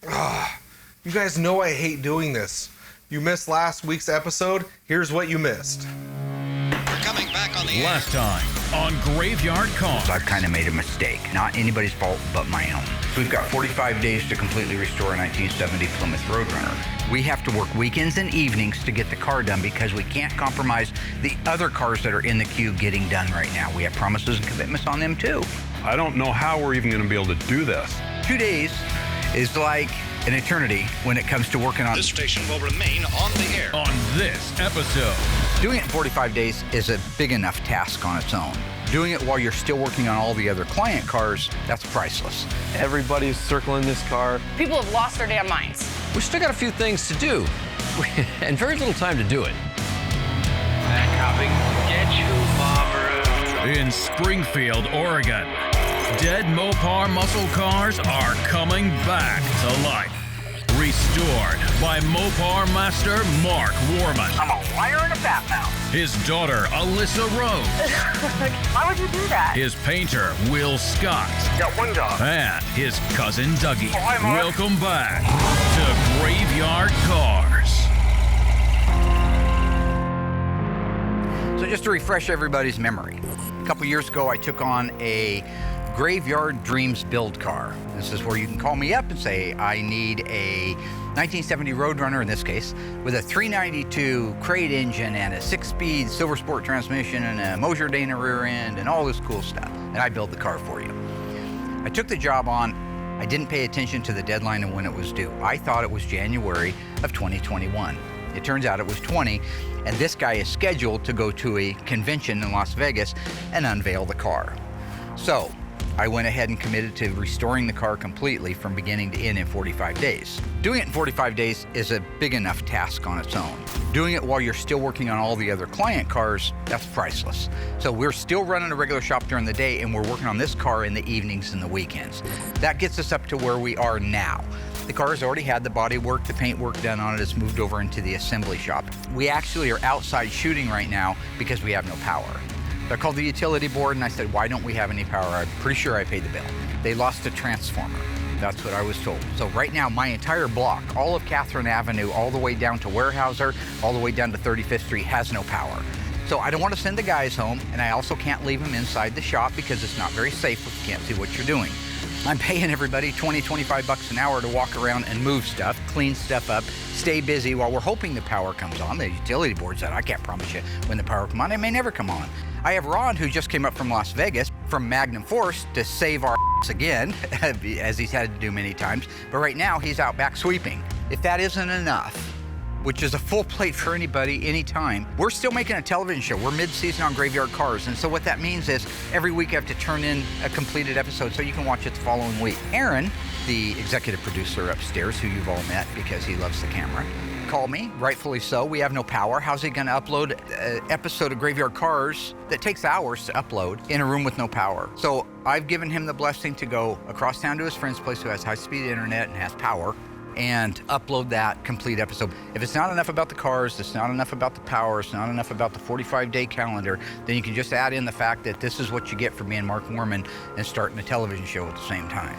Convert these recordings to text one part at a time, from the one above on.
You guys know I hate doing this. You missed last week's episode. Here's what you missed. We're coming back on the air. Last time on Graveyard Carz. I've kind of made a mistake. Not anybody's fault but my own. So we've got 45 days to completely restore a 1970 Plymouth Roadrunner. We have to work weekends and evenings to get the car done because we can't compromise the other cars that are in the queue getting done right now. We have promises and commitments on them too. I don't know how we're even going to be able to do this. 2 days is like an eternity when it comes to working on... This station will remain on the air. On this episode. Doing it in 45 days is a big enough task on its own. Doing it while you're still working on all the other client cars, that's priceless. Everybody's circling this car. People have lost their damn minds. We still got a few things to do, and very little time to do it. In Springfield, Oregon, dead Mopar muscle cars are coming back to life. Restored by Mopar master Mark Warman. I'm a liar and a fat mouth. His daughter, Alyssa Rose. Why would you do that? His painter, Will Scott. Got one job. And his cousin, Dougie. Oh, hi, Mark. Welcome back to Graveyard Carz. So just to refresh everybody's memory, a couple years ago I took on a Graveyard Dreams build car. This is where you can call me up and say, I need a 1970 Roadrunner, in this case, with a 392 crate engine and a 6-speed Silver Sport transmission and a Mosier Dana rear end and all this cool stuff. And I build the car for you. I took the job on. I didn't pay attention to the deadline and when it was due. I thought it was January of 2021. It turns out it was 20, and this guy is scheduled to go to a convention in Las Vegas and unveil the car. So I went ahead and committed to restoring the car completely from beginning to end in 45 days. Doing it in 45 days is a big enough task on its own. Doing it while you're still working on all the other client cars, that's priceless. So we're still running a regular shop during the day, and we're working on this car in the evenings and the weekends. That gets us up to where we are now. The car has already had the body work, the paint work done on it. It's moved over into the assembly shop. We actually are outside shooting right now because we have no power. I called the utility board and I said, why don't we have any power? I'm pretty sure I paid the bill. They lost a transformer. That's what I was told. So right now, my entire block, all of Catherine Avenue, all the way down to Weyerhaeuser, all the way down to 35th Street, has no power. So I don't want to send the guys home, and I also can't leave them inside the shop because it's not very safe if you can't see what you're doing. I'm paying everybody $20, $25 an hour to walk around and move stuff, clean stuff up, stay busy while we're hoping the power comes on. The utility board said, I can't promise you when the power comes on. It may never come on. I have Ron, who just came up from Las Vegas, from Magnum Force, to save our again, as he's had to do many times. But right now, he's out back sweeping. If that isn't enough, which is a full plate for anybody, anytime, we're still making a television show. We're mid-season on Graveyard Carz. And so what that means is every week I have to turn in a completed episode so you can watch it the following week. Aaron, the executive producer upstairs, who you've all met because he loves the camera, called me, rightfully so. We have no power. How's he gonna upload an episode of Graveyard Carz that takes hours to upload in a room with no power? So I've given him the blessing to go across town to his friend's place who has high-speed internet and has power, and upload that complete episode. If it's not enough about the cars, it's not enough about the power, it's not enough about the 45-day calendar, then you can just add in the fact that this is what you get for being Mark Warman and starting a television show at the same time.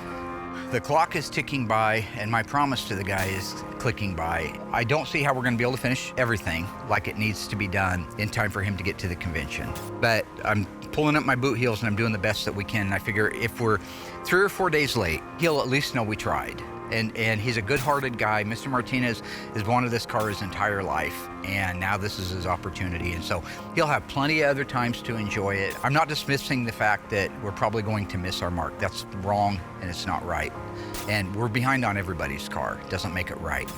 The clock is ticking by, and my promise to the guy is clicking by. I don't see how we're going to be able to finish everything like it needs to be done in time for him to get to the convention. But I'm pulling up my boot heels and I'm doing the best that we can. And I figure if we're 3 or 4 days late, he'll at least know we tried. And he's a good-hearted guy. Mr. Martinez has wanted this car his entire life, and now this is his opportunity. And so he'll have plenty of other times to enjoy it. I'm not dismissing the fact that we're probably going to miss our mark. That's wrong, and it's not right. And we're behind on everybody's car. It doesn't make it right.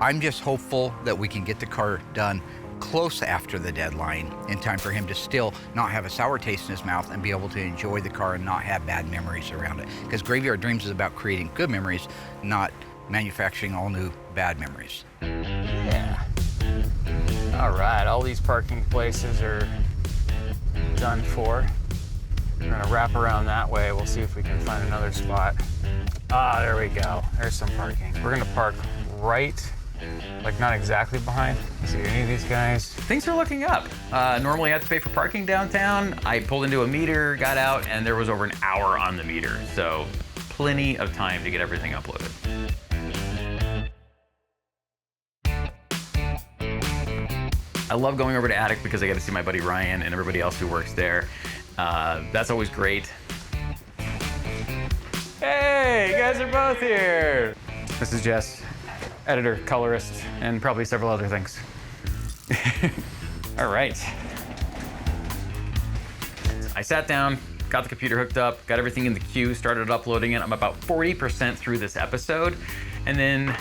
I'm just hopeful that we can get the car done close after the deadline in time for him to still not have a sour taste in his mouth and be able to enjoy the car and not have bad memories around it. Because Graveyard Dreams is about creating good memories, not manufacturing all new bad memories. Yeah. All right, all these parking places are done for. We're gonna wrap around that way. We'll see if we can find another spot. Ah, there we go. There's some parking. We're gonna park right, like not exactly behind. See any of these guys? Things are looking up. Normally I have to pay for parking downtown. I pulled into a meter, got out, and there was over an hour on the meter. So plenty of time to get everything uploaded. I love going over to Attic because I get to see my buddy Ryan and everybody else who works there. That's always great. Hey, you guys are both here. This is Jess, editor, colorist, and probably several other things. All right. I sat down, got the computer hooked up, got everything in the queue, started uploading it. I'm about 40% through this episode, and then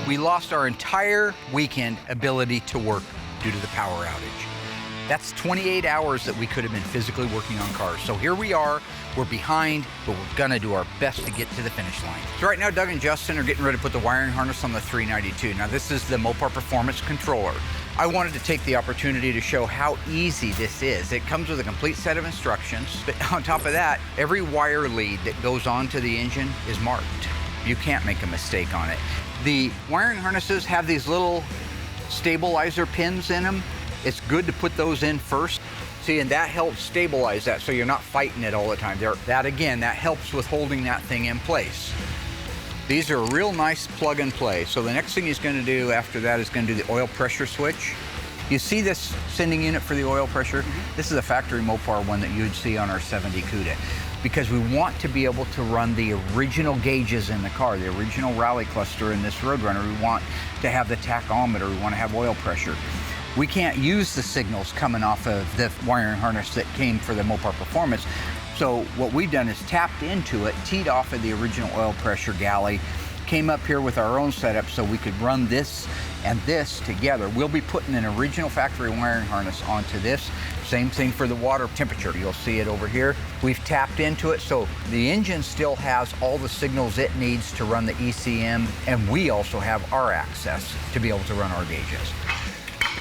We lost our entire weekend ability to work due to the power outage. That's 28 hours that we could have been physically working on cars. So here we are, we're behind, but we're gonna do our best to get to the finish line. So right now, Doug and Justin are getting ready to put the wiring harness on the 392. Now this is the Mopar Performance Controller. I wanted to take the opportunity to show how easy this is. It comes with a complete set of instructions, but on top of that, every wire lead that goes onto the engine is marked. You can't make a mistake on it. The wiring harnesses have these little stabilizer pins in them. It's good to put those in first. See, and that helps stabilize that so you're not fighting it all the time. That again, that helps with holding that thing in place. These are a real nice plug and play. So the next thing he's going to do after that is going to do the oil pressure switch. You see this sending unit for the oil pressure? This is a factory Mopar one that you'd see on our 70 CUDA, because we want to be able to run the original gauges in the car, the original rally cluster in this Roadrunner. We want to have the tachometer, we want to have oil pressure. We can't use the signals coming off of the wiring harness that came for the Mopar Performance. So what we've done is tapped into it, teed off of the original oil pressure galley, came up here with our own setup so we could run this and this together. We'll be putting an original factory wiring harness onto this. Same thing for the water temperature. You'll see it over here. We've tapped into it, so the engine still has all the signals it needs to run the ECM, and we also have our access to be able to run our gauges.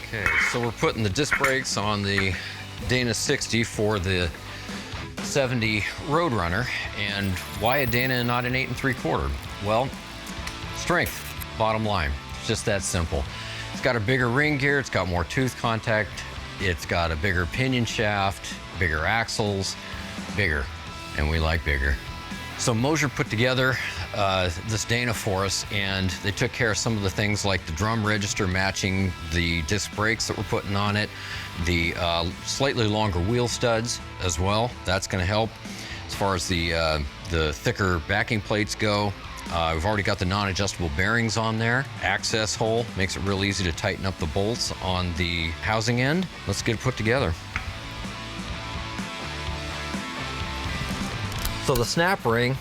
Okay, so we're putting the disc brakes on the Dana 60 for the 70 Roadrunner. And why a Dana and not an 8 3/4? Well, strength, bottom line. It's just that simple. It's got a bigger ring gear, it's got more tooth contact, it's got a bigger pinion shaft, bigger axles, bigger, and we like bigger. So Mosier put together this Dana for us, and they took care of some of the things like the drum register matching the disc brakes that we're putting on it, the slightly longer wheel studs as well. That's going to help. As far as the thicker backing plates go, we've already got the non-adjustable bearings on there. Access hole makes it real easy to tighten up the bolts on the housing end. Let's get it put together. So the snap ring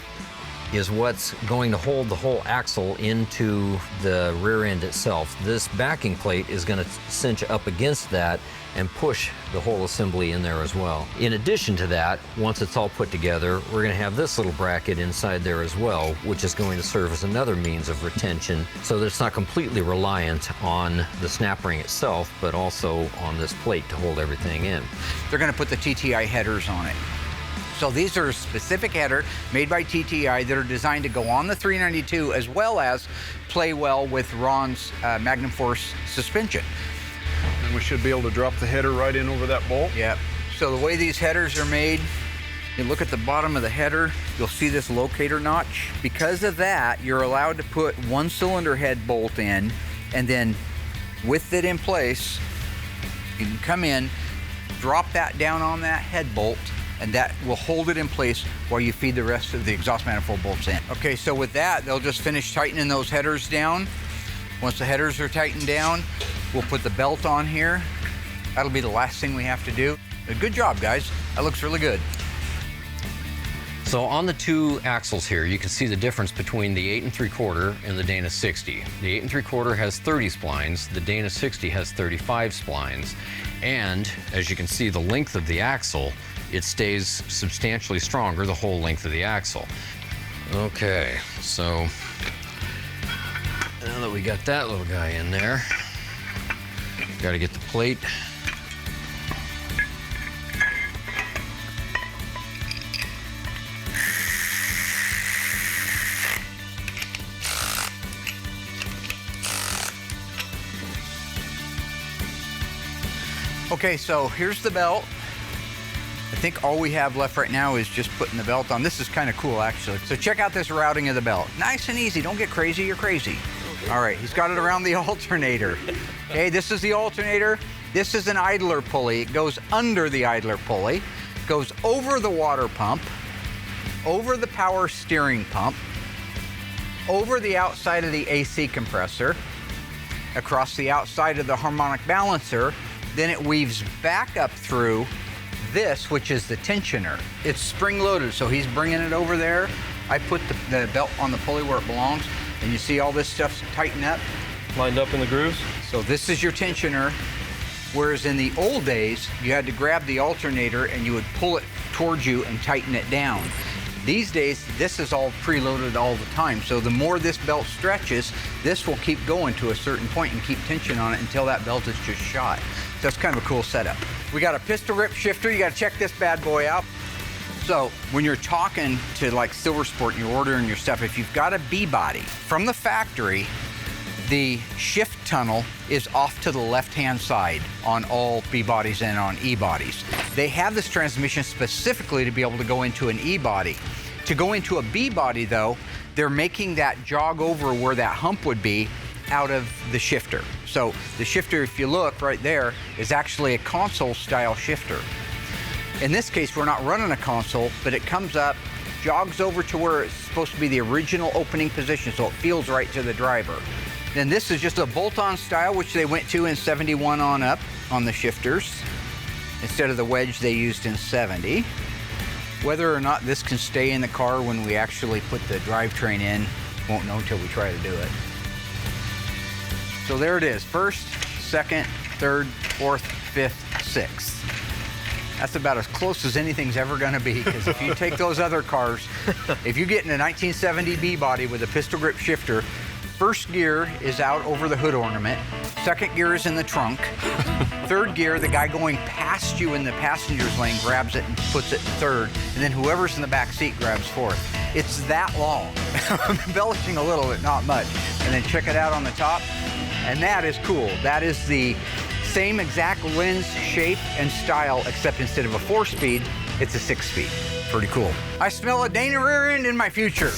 is what's going to hold the whole axle into the rear end itself. This backing plate is going to cinch up against that and push the whole assembly in there as well. In addition to that, once it's all put together, we're going to have this little bracket inside there as well, which is going to serve as another means of retention so that it's not completely reliant on the snap ring itself, but also on this plate to hold everything in. They're going to put the TTI headers on it. So these are a specific header made by TTI that are designed to go on the 392 as well as play well with Ron's Magnum Force suspension. And we should be able to drop the header right in over that bolt. Yep. So the way these headers are made, you look at the bottom of the header, you'll see this locator notch. Because of that, you're allowed to put one cylinder head bolt in, and then with it in place, you can come in, drop that down on that head bolt, and that will hold it in place while you feed the rest of the exhaust manifold bolts in. Okay, so with that, they'll just finish tightening those headers down. Once the headers are tightened down, we'll put the belt on here. That'll be the last thing we have to do. But good job, guys. That looks really good. So on the two axles here, you can see the difference between the 8 3/4 and the Dana 60. The 8 3/4 has 30 splines, the Dana 60 has 35 splines. And as you can see, the length of the axle, it stays substantially stronger the whole length of the axle. Okay, so now that we got that little guy in there, got to get the plate. Okay, so here's the belt. I think all we have left right now is just putting the belt on. This is kind of cool, actually. So check out this routing of the belt. Nice and easy. Don't get crazy. You're crazy. All right, he's got it around the alternator. Okay, this is the alternator. This is an idler pulley. It goes under the idler pulley, goes over the water pump, over the power steering pump, over the outside of the AC compressor, across the outside of the harmonic balancer. Then it weaves back up through this, which is the tensioner. It's spring loaded, so he's bringing it over there. I put the belt on the pulley where it belongs, and you see all this stuff's tightened up. Lined up in the grooves. So this is your tensioner, whereas in the old days, you had to grab the alternator and you would pull it towards you and tighten it down. These days, this is all preloaded all the time, so the more this belt stretches, this will keep going to a certain point and keep tension on it until that belt is just shot. So that's kind of a cool setup. We got a pistol grip shifter. You got to check this bad boy out. So when you're talking to like Silver Sport and you're ordering your stuff, if you've got a B-body from the factory, the shift tunnel is off to the left-hand side on all B-bodies and on E-bodies. They have this transmission specifically to be able to go into an E-body. To go into a B-body, though, they're making that jog over where that hump would be out of the shifter. So the shifter, if you look right there, is actually a console-style shifter. In this case, we're not running a console, but it comes up, jogs over to where it's supposed to be the original opening position, so it feels right to the driver. Then this is just a bolt-on style, which they went to in 71 on up on the shifters, instead of the wedge they used in 70. Whether or not this can stay in the car when we actually put the drivetrain in, won't know until we try to do it. So there it is, first, second, third, fourth, fifth, sixth. That's about as close as anything's ever gonna be, because if you take those other cars, if you get in a 1970 B-body with a pistol grip shifter, first gear is out over the hood ornament, second gear is in the trunk, third gear, the guy going past you in the passenger's lane grabs it and puts it in third, and then whoever's in the back seat grabs fourth. It's that long. I'm embellishing a little, but not much. And then check it out on the top, and that is cool. That is the same exact lens shape and style, except instead of a 4-speed, it's a 6-speed. Pretty cool. I smell a Dana rear end in my future.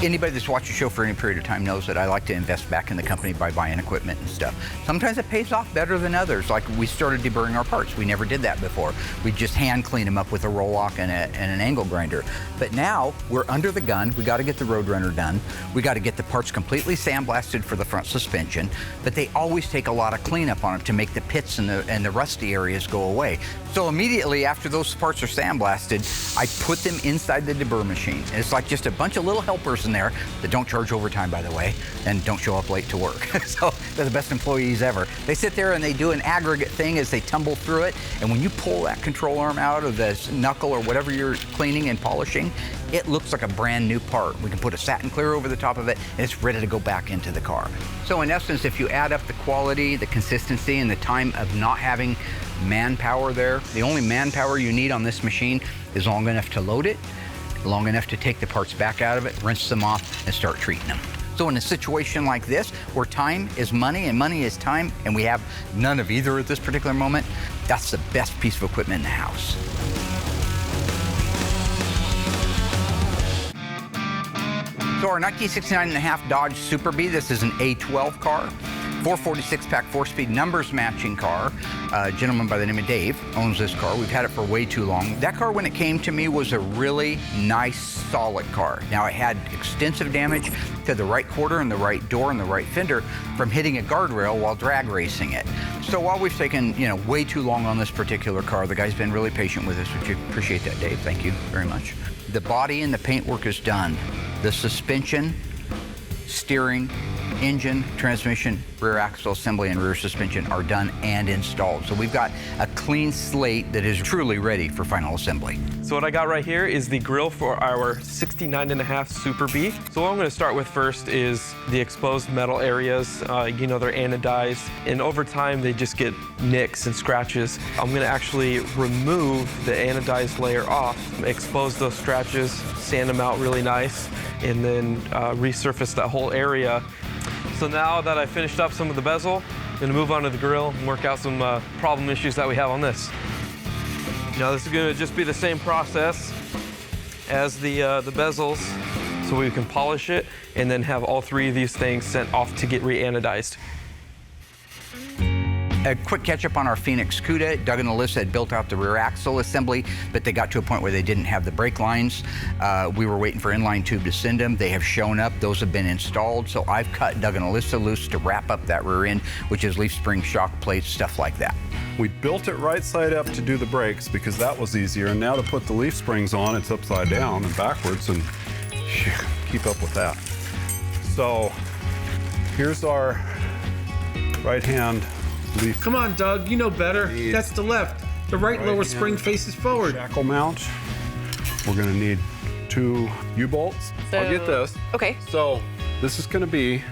Anybody that's watched the show for any period of time knows that I like to invest back in the company by buying equipment and stuff. Sometimes it pays off better than others. Like we started deburring our parts. We never did that before. We just hand clean them up with a roll lock and an angle grinder. But now we're under the gun. We got to get the Roadrunner done. We got to get the parts completely sandblasted for the front suspension. But they always take a lot of cleanup on them to make the pits and the rusty areas go away. So immediately after those parts are sandblasted, I put them inside the deburr machine. And it's like just a bunch of little helpers in there that don't charge overtime, by the way, and don't show up late to work. So they're the best employees ever. They sit there and they do an aggregate thing as they tumble through it, and when you pull that control arm out of the knuckle or whatever you're cleaning and polishing, it looks like a brand new part. We can put a satin clear over the top of it, and it's ready to go back into the car. So in essence, if you add up the quality, the consistency, and the time of not having manpower there, the only manpower you need on this machine is long enough to load it, long enough to take the parts back out of it, rinse them off, and start treating them. So in a situation like this, where time is money and money is time, and we have none of either at this particular moment, that's the best piece of equipment in the house. So our 1969.5 Dodge Super Bee, this is an A12 car. 446-pack, 4-speed numbers matching car. A gentleman by the name of Dave owns this car. We've had it for way too long. That car, when it came to me, was a really nice, solid car. Now, it had extensive damage to the right quarter and the right door and the right fender from hitting a guardrail while drag racing it. So while we've taken, way too long on this particular car, the guy's been really patient with us, which I appreciate that, Dave. Thank you very much. The body and the paintwork is done. The suspension, steering, engine, transmission, rear axle assembly, and rear suspension are done and installed. So we've got a clean slate that is truly ready for final assembly. So what I got right here is the grill for our 69.5 Super B. So what I'm going to start with first is the exposed metal areas. You know, they're anodized, and over time they just get nicks and scratches. I'm going to actually remove the anodized layer off, expose those scratches, sand them out really nice, and then resurface that whole area. So now that I finished up some of the bezel, I'm going to move on to the grill and work out some problem issues that we have on this. Now this is going to just be the same process as the bezels, so we can polish it and then have all three of these things sent off to get re-anodized. A quick catch up on our Phoenix CUDA. Doug and Alyssa had built out the rear axle assembly, but they got to a point where they didn't have the brake lines. We were waiting for inline tube to send them. They have shown up. Those have been installed. So I've cut Doug and Alyssa loose to wrap up that rear end, which is leaf spring, shock plates, stuff like that. We built it right side up to do the brakes because that was easier. And now to put the leaf springs on, it's upside down and backwards, and keep up with that. So here's our right hand leaf. Come on, Doug, you know better. That's the left. The right lower spring faces forward. Shackle mount. We're gonna need 2 U-bolts. I'll get this. Okay. So this is gonna be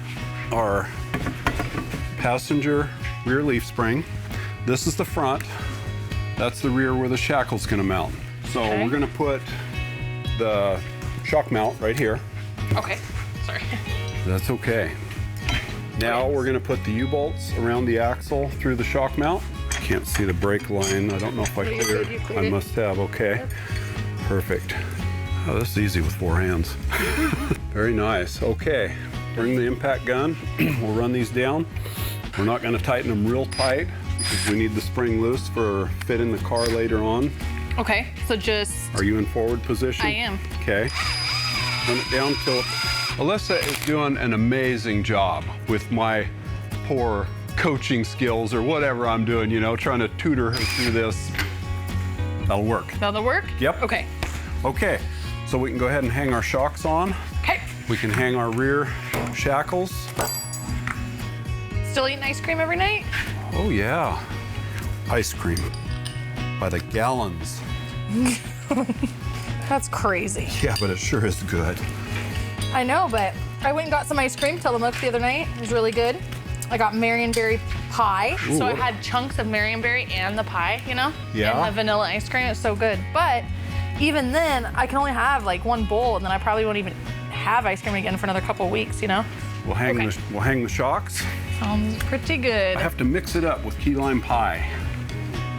our passenger rear leaf spring. This is the front. That's the rear where the shackle's gonna mount. So we're gonna put the shock mount right here. Okay. Sorry. That's okay. Now we're gonna put the U-bolts around the axle through the shock mount. Can't see the brake line. I don't know if I cleared. I must have, okay. Yep. Perfect. Oh, this is easy with 4 hands. Very nice, okay. Bring the impact gun. We'll run these down. We're not gonna tighten them real tight because we need the spring loose for fit in the car later on. Okay, so just... Are you in forward position? I am. Okay. Run it down till... Alyssa is doing an amazing job with my poor coaching skills or whatever I'm doing, you know, trying to tutor her through this. That'll work. That'll work? Yep. Okay. Okay, so we can go ahead and hang our shocks on. Okay. We can hang our rear shackles. Still eating ice cream every night? Oh yeah, ice cream by the gallons. That's crazy. Yeah, but it sure is good. I know, but I went and got some ice cream, Tillamook, the other night. It was really good. I got Marionberry pie. Ooh. So I had chunks of Marionberry and the pie, you know? Yeah. And the vanilla ice cream. It was so good. But even then, I can only have like 1 bowl, and then I probably won't even have ice cream again for another couple of weeks, you know? We'll hang the shocks. Sounds pretty good. I have to mix it up with key lime pie.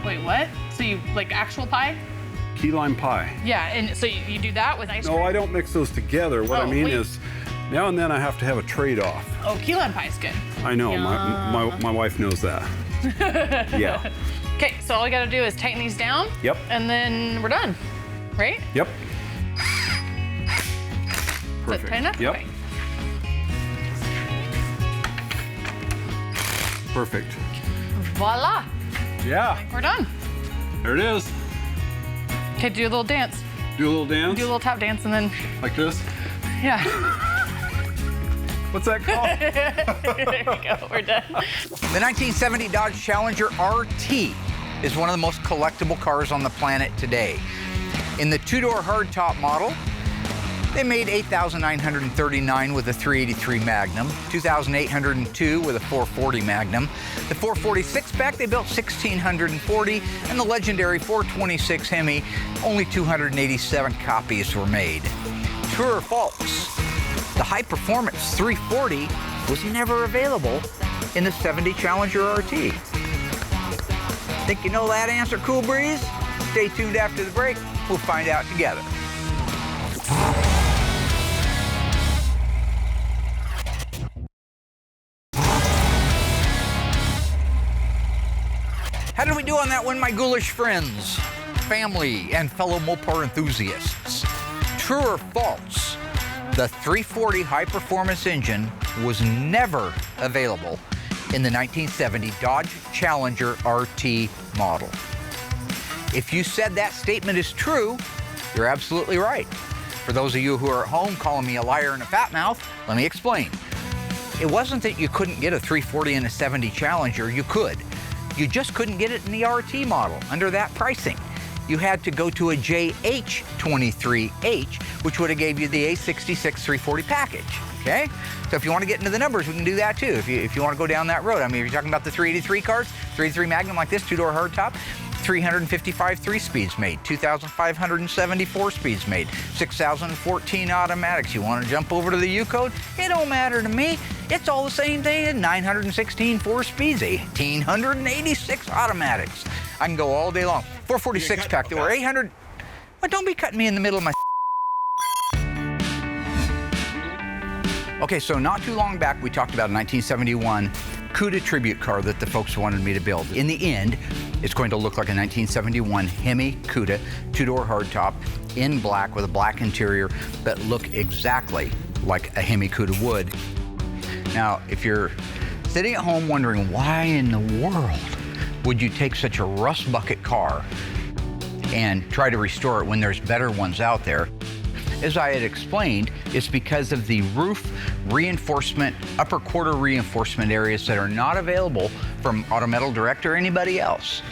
Wait, what? So you like actual pie? Key lime pie. Yeah, and so you do that with ice cream? No, I don't mix those together. What I mean is, now and then I have to have a trade-off. Oh, key lime pie is good. I know, my wife knows that. Yeah. Okay, so all I gotta do is tighten these down. Yep. And then we're done, right? Yep. Is that tight enough? Yep. Okay. Perfect. Voila, Yeah, we're done. there it is. Okay, do a little dance. Do a little dance. Do a little tap dance and then, like this. yeah. What's that called? There we go, we're done. The 1970 Dodge Challenger RT is one of the most collectible cars on the planet today. In the 2-door hardtop model, they made 8,939 with a 383 Magnum, 2,802 with a 440 Magnum. The 446 spec, they built 1,640, and the legendary 426 Hemi, only 287 copies were made. True or false? The high-performance 340 was never available in the 70 Challenger RT. Think you know that answer, Cool Breeze? Stay tuned after the break. We'll find out together. How did we do on that one, my ghoulish friends, family, and fellow Mopar enthusiasts? True or false? The 340 high-performance engine was never available in the 1970 Dodge Challenger RT model. If you said that statement is true, you're absolutely right. For those of you who are at home calling me a liar and a fat mouth, let me explain. It wasn't that you couldn't get a 340 and a 70 Challenger, you could. You just couldn't get it in the RT model under that pricing. You had to go to a JH23H, which would have gave you the A66 340 package, okay? So if you want to get into the numbers, we can do that too, if you want to go down that road. I mean, if you're talking about the 383 cars, 383 Magnum like this, two-door hardtop, 355 three-speeds made, 2,574 speeds made, 6,014 automatics. You want to jump over to the U-code? It don't matter to me. It's all the same thing. 916 four-speeds, 1,886 automatics. I can go all day long. 446 pack, there were 800. Well, don't be cutting me in the middle of my. Okay, so not too long back, we talked about a 1971 Cuda tribute car that the folks wanted me to build. In the end, it's going to look like a 1971 Hemi Cuda, two-door hardtop, in black with a black interior, that look exactly like a Hemi Cuda would. Now, if you're sitting at home wondering why in the world would you take such a rust bucket car and try to restore it when there's better ones out there, as I had explained, it's because of the roof reinforcement, upper quarter reinforcement areas that are not available from Auto Metal Direct or anybody else.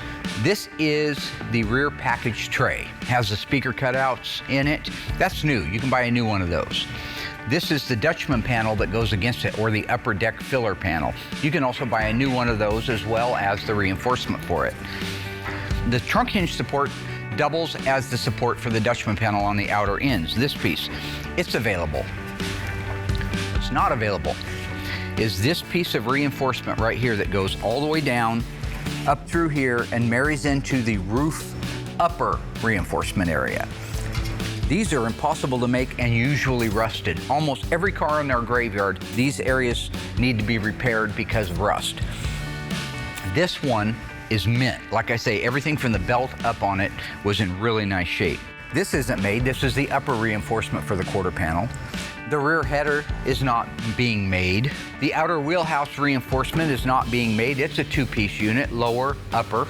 This is the rear package tray. Has the speaker cutouts in it. That's new. You can buy a new one of those. This is the Dutchman panel that goes against it, or the upper deck filler panel. You can also buy a new one of those as well as the reinforcement for it. The trunk hinge support doubles as the support for the Dutchman panel on the outer ends. This piece, it's available. What's not available is this piece of reinforcement right here that goes all the way down, up through here, and marries into the roof upper reinforcement area. These are impossible to make and usually rusted. Almost every car in our graveyard, these areas need to be repaired because of rust. This one is mint. Like I say, everything from the belt up on it was in really nice shape. This isn't made. This is the upper reinforcement for the quarter panel. The rear header is not being made. The outer wheelhouse reinforcement is not being made. It's a two-piece unit, lower, upper.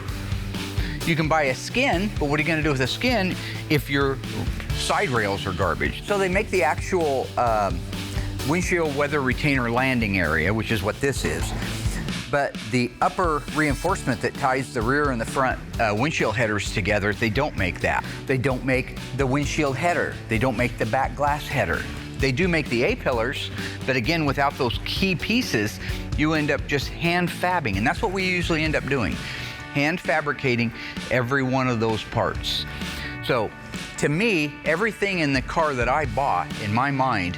You can buy a skin, but what are you going to do with a skin if your side rails are garbage? So they make the actual windshield weather retainer landing area, which is what this is. But the upper reinforcement that ties the rear and the front windshield headers together, they don't make that. They don't make the windshield header. They don't make the back glass header. They do make the A-pillars, but again, without those key pieces, you end up just hand fabbing, and that's what we usually end up doing. Hand fabricating every one of those parts. So, to me, everything in the car that I bought, in my mind,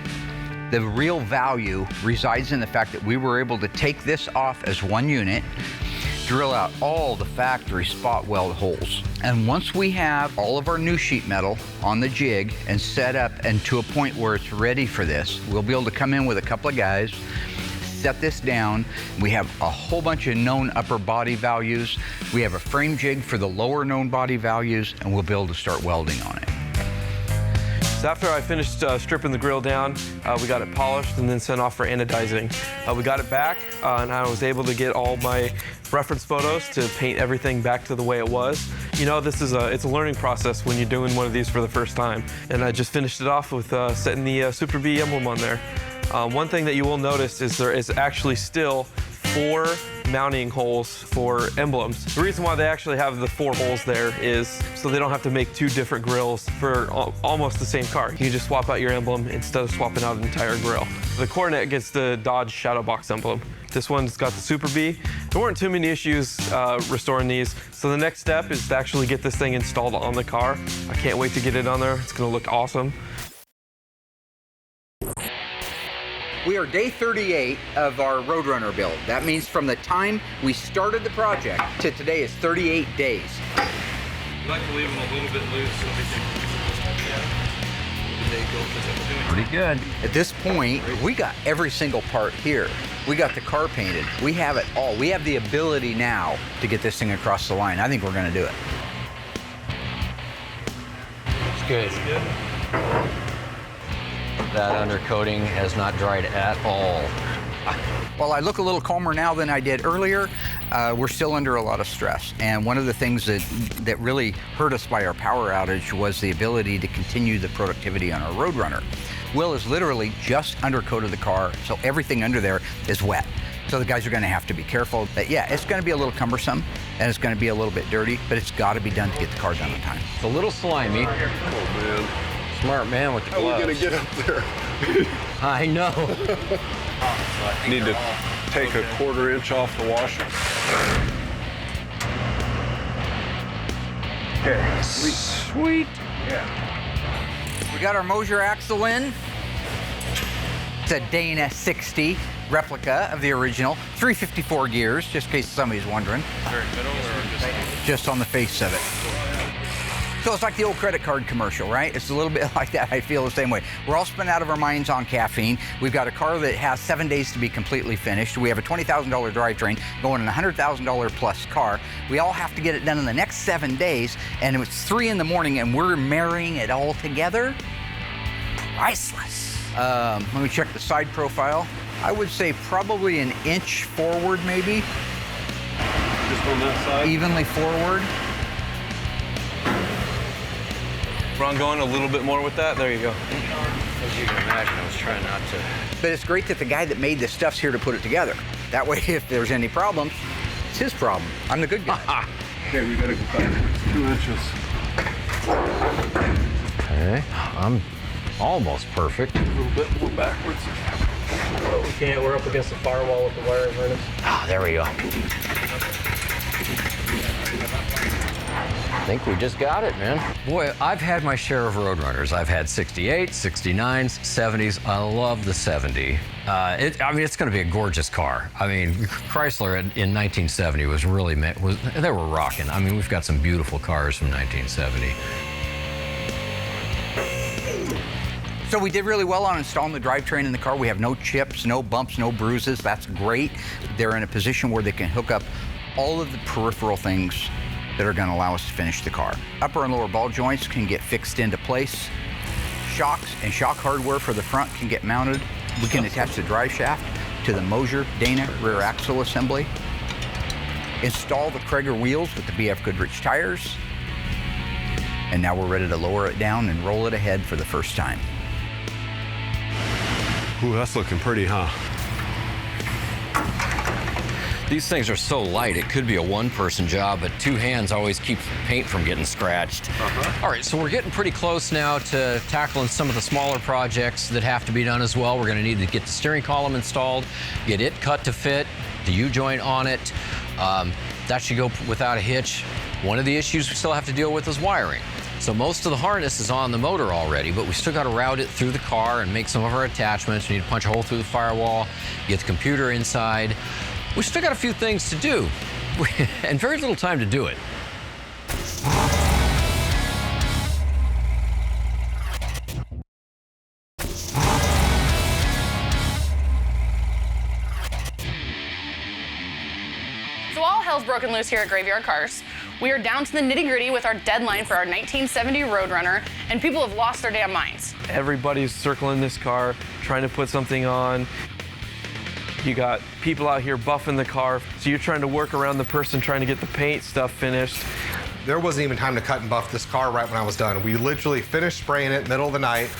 the real value resides in the fact that we were able to take this off as one unit, drill out all the factory spot weld holes. And once we have all of our new sheet metal on the jig and set up and to a point where it's ready for this, we'll be able to come in with a couple of guys, set this down. We have a whole bunch of known upper body values. We have a frame jig for the lower known body values, and we'll be able to start welding on it. So after I finished stripping the grill down, we got it polished and then sent off for anodizing. We got it back, and I was able to get all my reference photos to paint everything back to the way it was. You know, it's a learning process when you're doing one of these for the first time. And I just finished it off with setting the Super B emblem on there. One thing that you will notice is there is actually still 4 mounting holes for emblems. The reason why they actually have the 4 holes there is so they don't have to make 2 different grills for almost the same car. You can just swap out your emblem instead of swapping out an entire grill. The Coronet gets the Dodge Shadow Box emblem. This one's got the Super B. There weren't too many issues restoring these, so the next step is to actually get this thing installed on the car. I can't wait to get it on there. It's gonna look awesome. We are day 38 of our Roadrunner build. That means from the time we started the project to today is 38 days. I'd like to leave them a little bit loose so they can Pretty good. At this point, we got every single part here. We got the car painted. We have it all. We have the ability now to get this thing across the line. I think we're gonna do it. It's good. That undercoating has not dried at all. Well, I look a little calmer now than I did earlier. We're still under a lot of stress. And one of the things that really hurt us by our power outage was the ability to continue the productivity on our Roadrunner. Will is literally just undercoated the car, so everything under there is wet. So the guys are gonna have to be careful. But yeah, it's gonna be a little cumbersome, and it's gonna be a little bit dirty, but it's gotta be done to get the car done on time. It's a little slimy. Oh, man. Smart man with the How gloves. are we gonna get up there? I know. Need to take a 1/4 inch off the washer. Okay, sweet. We got our Mosier axle in. It's a Dana 60 replica of the original. 354 gears, just in case somebody's wondering. Just on the face of it. So it's like the old credit card commercial, right? It's a little bit like that. I feel the same way. We're all spent out of our minds on caffeine. We've got a car that has 7 days to be completely finished. We have a $20,000 drivetrain going in a $100,000 plus car. We all have to get it done in the next 7 days, and it's 3 in the morning, and we're marrying it all together. Priceless. Let me check the side profile. I would say probably an inch forward, maybe. Just on that side? Evenly forward. Ron, going a little bit more with that. There you go. As you can imagine, I was trying not to. But it's great that the guy that made this stuff's here to put it together. That way, if there's any problems, it's his problem. I'm the good guy. Okay, we gotta go back 2 inches. Okay, I'm almost perfect. A little bit more backwards. We can't. We're up against the firewall with the wire harness. Ah, there we go. I think we just got it, man. Boy, I've had my share of Roadrunners. I've had 68s, 69s, 70s. I love the 70. I mean, it's going to be a gorgeous car. I mean, Chrysler in 1970 was really, they were rocking. I mean, we've got some beautiful cars from 1970. So we did really well on installing the drivetrain in the car. We have no chips, no bumps, no bruises. That's great. They're in a position where they can hook up all of the peripheral things that are going to allow us to finish the car. Upper and lower ball joints can get fixed into place. Shocks and shock hardware for the front can get mounted. We can attach the drive shaft to the Mosier Dana rear axle assembly. Install the Krager wheels with the BF Goodrich tires. And now we're ready to lower it down and roll it ahead for the first time. Ooh, that's looking pretty, huh? These things are so light, it could be a one-person job, but 2 hands always keep paint from getting scratched. All right, so we're getting pretty close now to tackling some of the smaller projects that have to be done as well. We're gonna need to get the steering column installed, get it cut to fit, the U-joint on it. That should go without a hitch. One of the issues we still have to deal with is wiring. So most of the harness is on the motor already, but we still got to route it through the car and make some of our attachments. We need to punch a hole through the firewall, get the computer inside. We still got a few things to do, and very little time to do it. So all hell's broken loose here at Graveyard Carz. We are down to the nitty-gritty with our deadline for our 1970 Roadrunner, and people have lost their damn minds. Everybody's circling this car, trying to put something on. You got people out here buffing the car, so you're trying to work around the person trying to get the paint stuff finished. There wasn't even time to cut and buff this car right when I was done. We literally finished spraying it middle of the night,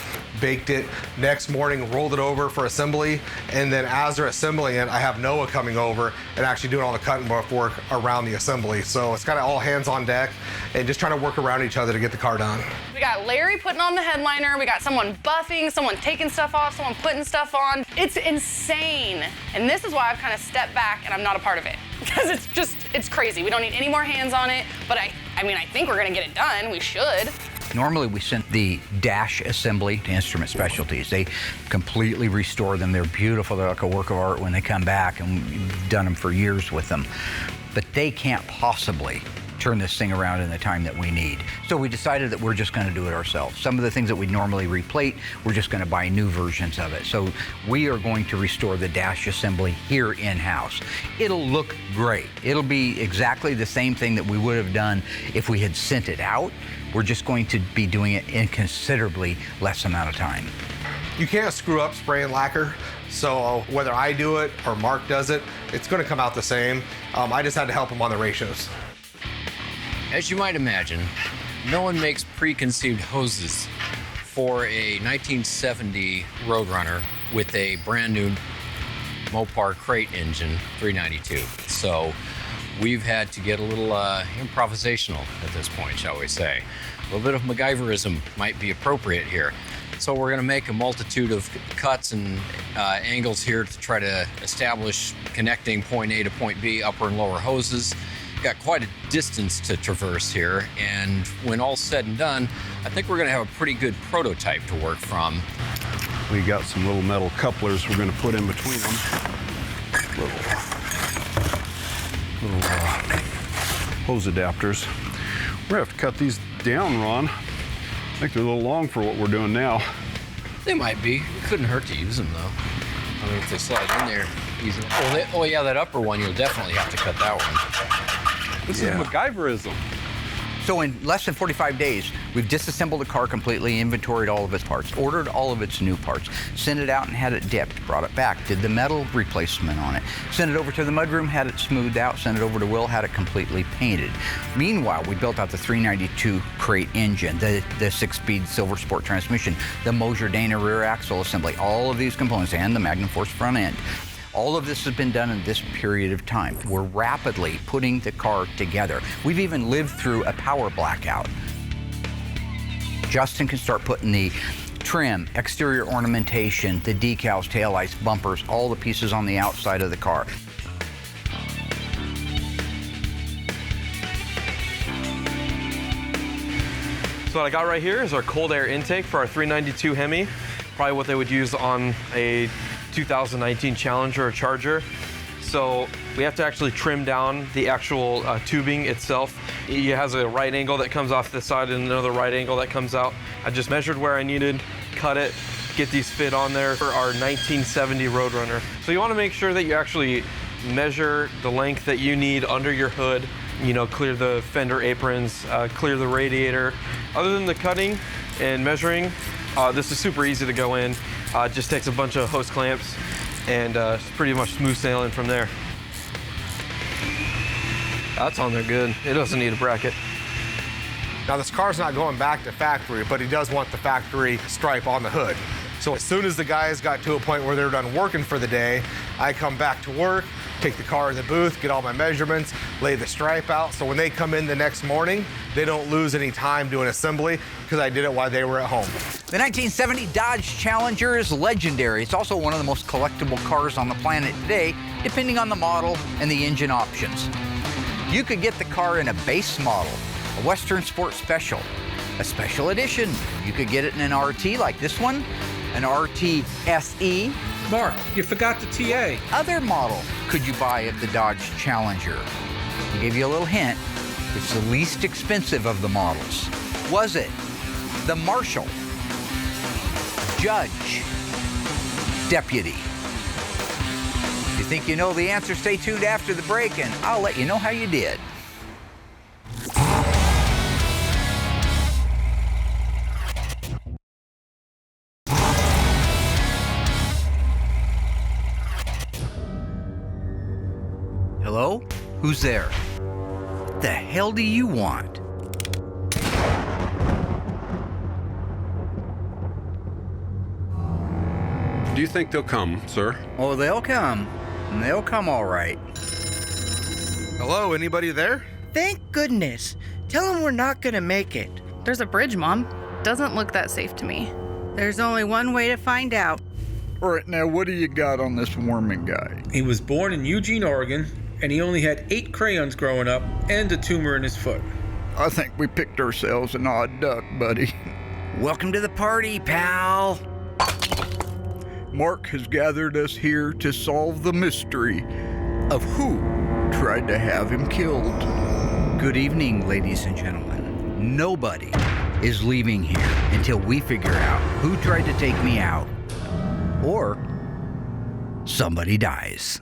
baked it, next morning rolled it over for assembly, and then as they're assembling it, I have Noah coming over and actually doing all the cut and buff work around the assembly. So it's kind of all hands on deck and just trying to work around each other to get the car done. We got Larry putting on the headliner, we got someone buffing, someone taking stuff off, someone putting stuff on. It's insane. And this is why I've kind of stepped back and I'm not a part of it. Because it's crazy. We don't need any more hands on it, but I mean, I think we're gonna get it done. We should. Normally we send the dash assembly to Instrument Specialties. They completely restore them. They're beautiful. They're like a work of art when they come back, and we've done them for years with them. But they can't possibly turn this thing around in the time that we need. So we decided that we're just gonna do it ourselves. Some of the things that we normally replate, we're just gonna buy new versions of it. So we are going to restore the dash assembly here in-house. It'll look great. It'll be exactly the same thing that we would have done if we had sent it out. We're just going to be doing it in considerably less amount of time. You can't screw up spraying lacquer, so whether I do it or Mark does it, it's gonna come out the same. I just had to help him on the ratios. As you might imagine, no one makes preconceived hoses for a 1970 Roadrunner with a brand new Mopar crate engine, 392. So we've had to get a little improvisational at this point, shall we say. A little bit of MacGyverism might be appropriate here. So we're going to make a multitude of cuts and angles here to try to establish connecting point A to point B, upper and lower hoses. Got quite a distance to traverse here, and when all's said and done, I think we're going to have a pretty good prototype to work from. We got some little metal couplers we're going to put in between them. Little hose adapters. We're going to have to cut these down, Ron. I think they're a little long for what we're doing now. They might be. It couldn't hurt to use them, though. I mean, if they slide in there easily. Oh, yeah, that upper one, you'll definitely have to cut that one. This is MacGyverism. So in less than 45 days, we've disassembled the car completely, inventoried all of its parts, ordered all of its new parts, sent it out and had it dipped, brought it back, did the metal replacement on it, sent it over to the mudroom, had it smoothed out, sent it over to Will, had it completely painted. Meanwhile, we built out the 392 crate engine, the 6-speed Silver Sport transmission, the Moser Dana rear axle assembly, all of these components, and the Magnum Force front end. All of this has been done in this period of time. We're rapidly putting the car together. We've even lived through a power blackout. Justin can start putting the trim, exterior ornamentation, the decals, taillights, bumpers, all the pieces on the outside of the car. So what I got right here is our cold air intake for our 392 Hemi. Probably what they would use on a 2019 Challenger or Charger. So we have to actually trim down the actual tubing itself. It has a right angle that comes off this side and another right angle that comes out. I just measured where I needed, cut it, get these fit on there for our 1970 Roadrunner. So you want to make sure that you actually measure the length that you need under your hood, you know, clear the fender aprons, clear the radiator. Other than the cutting and measuring, this is super easy to go in. It just takes a bunch of hose clamps and it's pretty much smooth sailing from there. That's on there good. It doesn't need a bracket. Now this car's not going back to factory, but he does want the factory stripe on the hood. So as soon as the guys got to a point where they're done working for the day, I come back to work, take the car in the booth, get all my measurements, lay the stripe out. So when they come in the next morning, they don't lose any time doing assembly because I did it while they were at home. The 1970 Dodge Challenger is legendary. It's also one of the most collectible cars on the planet today, depending on the model and the engine options. You could get the car in a base model, a Western Sport Special, a Special Edition. You could get it in an RT like this one, an RT SE. Mark, you forgot the TA. Other model could you buy of the Dodge Challenger? I'll give you a little hint. It's the least expensive of the models. Was it the Marshal, Judge, Deputy? If you think you know the answer, stay tuned after the break and I'll let you know how you did. Hello? Who's there? What the hell do you want? Do you think they'll come, sir? Oh, they'll come. And they'll come all right. Hello, anybody there? Thank goodness. Tell them we're not gonna make it. There's a bridge, Mom. Doesn't look that safe to me. There's only one way to find out. All right, now what do you got on this Warman guy? He was born in Eugene, Oregon, and he only had 8 crayons growing up and a tumor in his foot. I think we picked ourselves an odd duck, buddy. Welcome to the party, pal. Mark has gathered us here to solve the mystery of who tried to have him killed. Good evening, ladies and gentlemen. Nobody is leaving here until we figure out who tried to take me out, or somebody dies.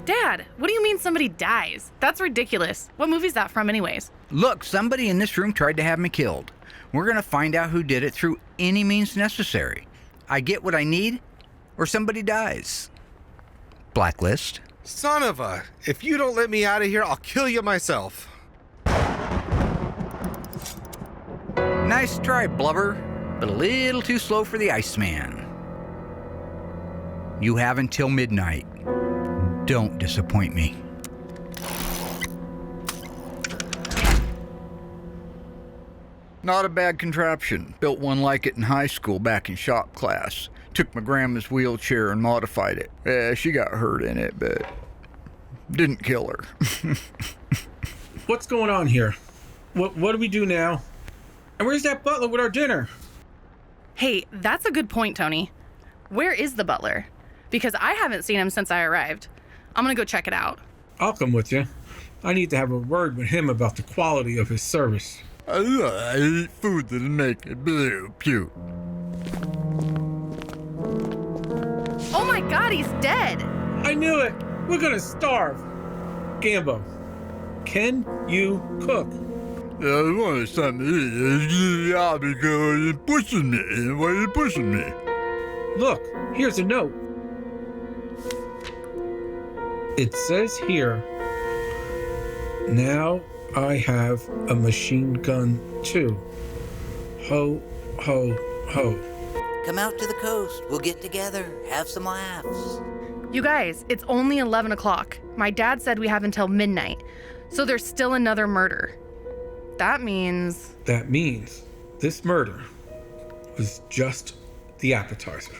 Dad, what do you mean somebody dies? That's ridiculous. What movie's that from anyways? Look, somebody in this room tried to have me killed. We're gonna find out who did it through any means necessary. I get what I need or somebody dies. Blacklist. Son of a... If you don't let me out of here, I'll kill you myself. Nice try, Blubber, but a little too slow for the Iceman. You have until midnight. Don't disappoint me. Not a bad contraption. Built one like it in high school back in shop class. Took my grandma's wheelchair and modified it. Yeah, she got hurt in it, but didn't kill her. What's going on here? What do we do now? And where's that butler with our dinner? Hey, that's a good point, Tony. Where is the butler? Because I haven't seen him since I arrived. I'm gonna go check it out. I'll come with you. I need to have a word with him about the quality of his service. I eat food that'll make it blue puke. Oh my God, he's dead. I knew it. We're gonna starve. Gambo, can you cook? I want something to eat. Yeah, because you're pushing me. Why are you pushing me? Look, here's a note. It says here, now I have a machine gun too. Ho, ho, ho. Come out to the coast. We'll get together, have some laughs. You guys, it's only 11 o'clock. My dad said we have until midnight, so there's still another murder. That means this murder was just the appetizer.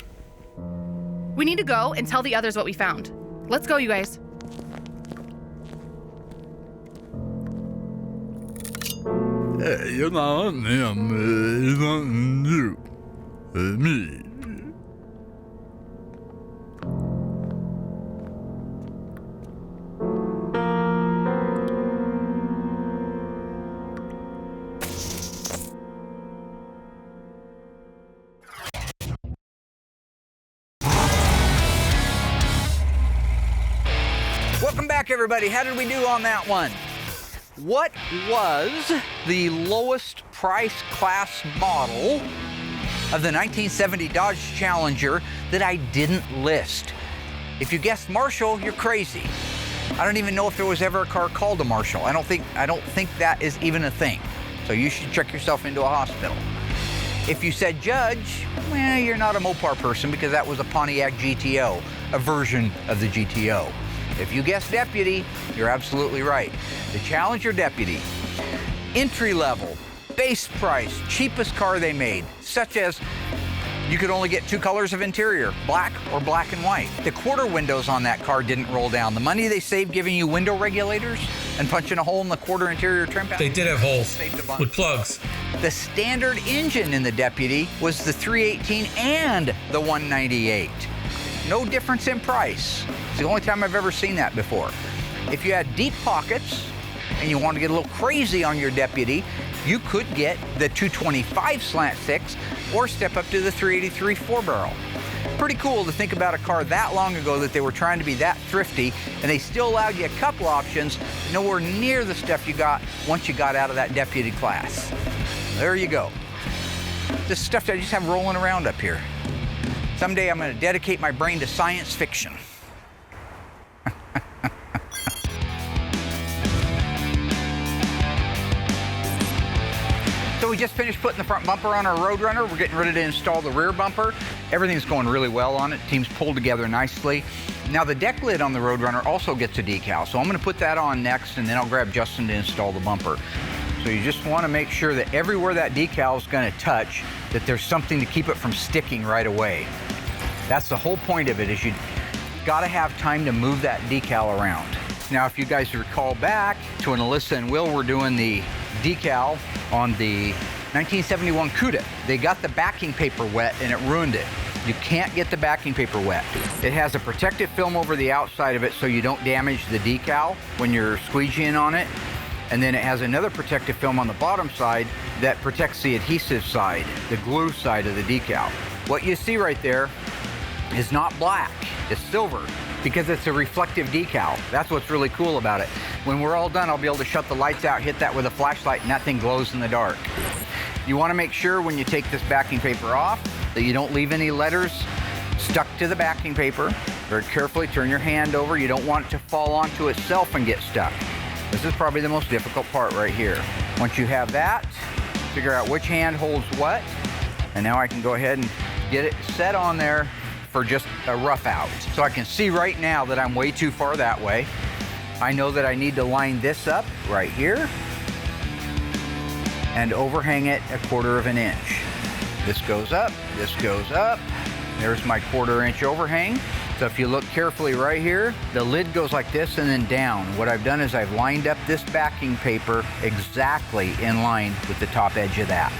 we need to go and tell the others what we found. Let's go, you guys. Hey, you're not him. He's not you. It's me. Welcome back, everybody. How did we do on that one? What was the lowest price class model of the 1970 Dodge Challenger that I didn't list? If you guessed Marshall, you're crazy. I don't even know if there was ever a car called a Marshall. I don't think that is even a thing. So you should check yourself into a hospital. If you said Judge, well, you're not a Mopar person because that was a Pontiac GTO, a version of the GTO. If you guessed Deputy, you're absolutely right. The Challenger Deputy, entry level, base price, cheapest car they made, such as you could only get two colors of interior, black or black and white. The quarter windows on that car didn't roll down. The money they saved giving you window regulators and punching a hole in the quarter interior trim pad. They did have holes with plugs. The standard engine in the Deputy was the 318 and the 198. No difference in price. It's the only time I've ever seen that before. If you had deep pockets and you want to get a little crazy on your Deputy, you could get the 225 slant six or step up to the 383 four barrel. Pretty cool to think about a car that long ago that they were trying to be that thrifty and they still allowed you a couple options, nowhere near the stuff you got once you got out of that Deputy class. There you go. This stuff that I just have rolling around up here. Someday I'm going to dedicate my brain to science fiction. So we just finished putting the front bumper on our Roadrunner. We're getting ready to install the rear bumper. Everything's going really well on it. Team's pulled together nicely. Now the deck lid on the Roadrunner also gets a decal. So I'm going to put that on next and then I'll grab Justin to install the bumper. So you just want to make sure that everywhere that decal is going to touch, that there's something to keep it from sticking right away. That's the whole point of it, is you got to have time to move that decal around. Now, if you guys recall back to when Alyssa and Will were doing the decal on the 1971 Cuda, they got the backing paper wet and it ruined it. You can't get the backing paper wet. It has a protective film over the outside of it so you don't damage the decal when you're squeegeeing on it. And then it has another protective film on the bottom side that protects the adhesive side, the glue side of the decal. What you see right there is not black, it's silver, because it's a reflective decal. That's what's really cool about it. When we're all done, I'll be able to shut the lights out, hit that with a flashlight, and that thing glows in the dark. You want to make sure when you take this backing paper off that you don't leave any letters stuck to the backing paper. Very carefully turn your hand over. You don't want it to fall onto itself and get stuck. This is probably the most difficult part right here. Once you have that, figure out which hand holds what, and now I can go ahead and get it set on there for just a rough out. So I can see right now that I'm way too far that way. I know that I need to line this up right here and overhang it 1/4 of an inch. This goes up, this goes up. There's my 1/4 inch overhang. So if you look carefully right here, the lid goes like this and then down. What I've done is I've lined up this backing paper exactly in line with the top edge of that.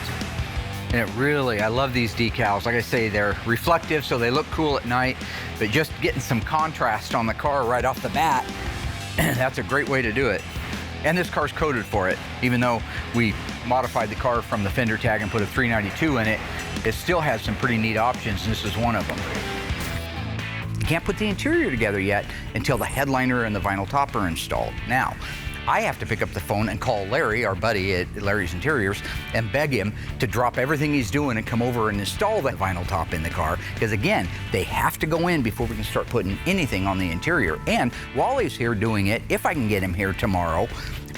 And it really, I love these decals. Like I say, they're reflective, so they look cool at night, but just getting some contrast on the car right off the bat, that's a great way to do it. And this car's coated for it. Even though we modified the car from the fender tag and put a 392 in it, it still has some pretty neat options, and this is one of them. You can't put the interior together yet until the headliner and the vinyl top are installed. Now, I have to pick up the phone and call Larry, our buddy at Larry's Interiors, and beg him to drop everything he's doing and come over and install that vinyl top in the car. Because again, they have to go in before we can start putting anything on the interior. And while he's here doing it, if I can get him here tomorrow,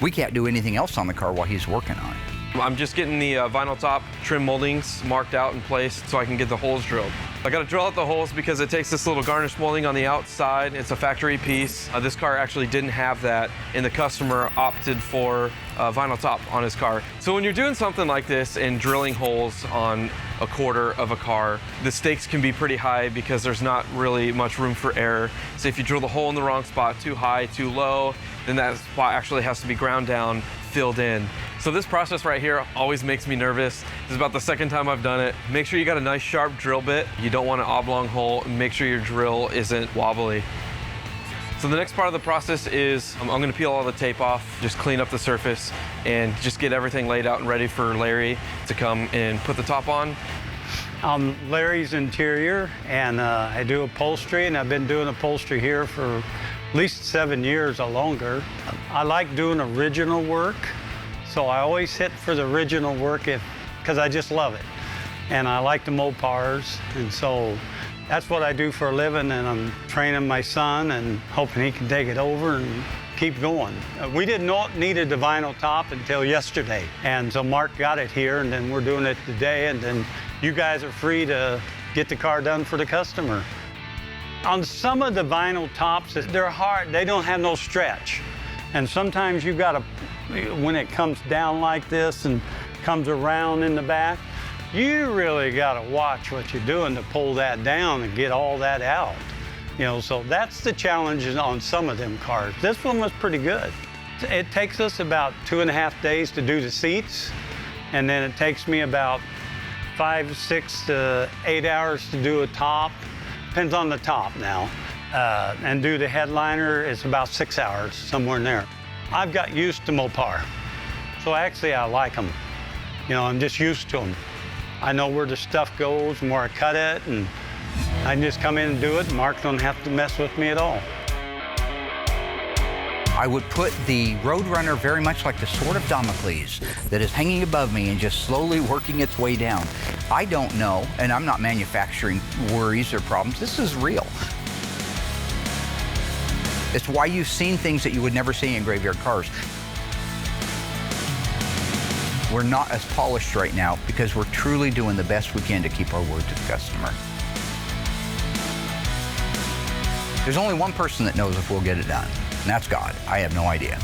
we can't do anything else on the car while he's working on it. I'm just getting the vinyl top trim moldings marked out and placed so I can get the holes drilled. I gotta drill out the holes because it takes this little garnish molding on the outside. It's a factory piece. This car actually didn't have that, and the customer opted for vinyl top on his car. So when you're doing something like this and drilling holes on 1/4 of a car, the stakes can be pretty high because there's not really much room for error. So if you drill the hole in the wrong spot, too high, too low, then that spot actually has to be ground down, filled in. So this process right here always makes me nervous. This is about the second time I've done it. Make sure you got a nice sharp drill bit. You don't want an oblong hole, and make sure your drill isn't wobbly. So the next part of the process is I'm gonna peel all the tape off, just clean up the surface, and just get everything laid out and ready for Larry to come and put the top on. I'm Larry's Interior, and I do upholstery, and I've been doing upholstery here for at least 7 years or longer. I like doing original work, so I always hit for the original work because I just love it. And I like the Mopars, and so that's what I do for a living, and I'm training my son and hoping he can take it over and keep going. We didn't know it needed the vinyl top until yesterday, and so Mark got it here, and then we're doing it today, and then you guys are free to get the car done for the customer. On some of the vinyl tops, they're hard, they don't have no stretch. And sometimes you gotta, when it comes down like this and comes around in the back, you really gotta watch what you're doing to pull that down and get all that out. You know, so that's the challenge on some of them cars. This one was pretty good. It takes us about 2.5 days to do the seats, and then it takes me about 5, 6 to 8 hours to do a top. Depends on the top now. And do the headliner, it's about 6 hours, somewhere in there. I've got used to Mopar, so actually I like them. You know, I'm just used to them. I know where the stuff goes and where I cut it, and I can just come in and do it, and Mark don't have to mess with me at all. I would put the Roadrunner very much like the sword of Damocles that is hanging above me and just slowly working its way down. I don't know, and I'm not manufacturing worries or problems. This is real. It's why you've seen things that you would never see in graveyard cars. We're not as polished right now because we're truly doing the best we can to keep our word to the customer. There's only one person that knows if we'll get it done, and that's God. I have no idea.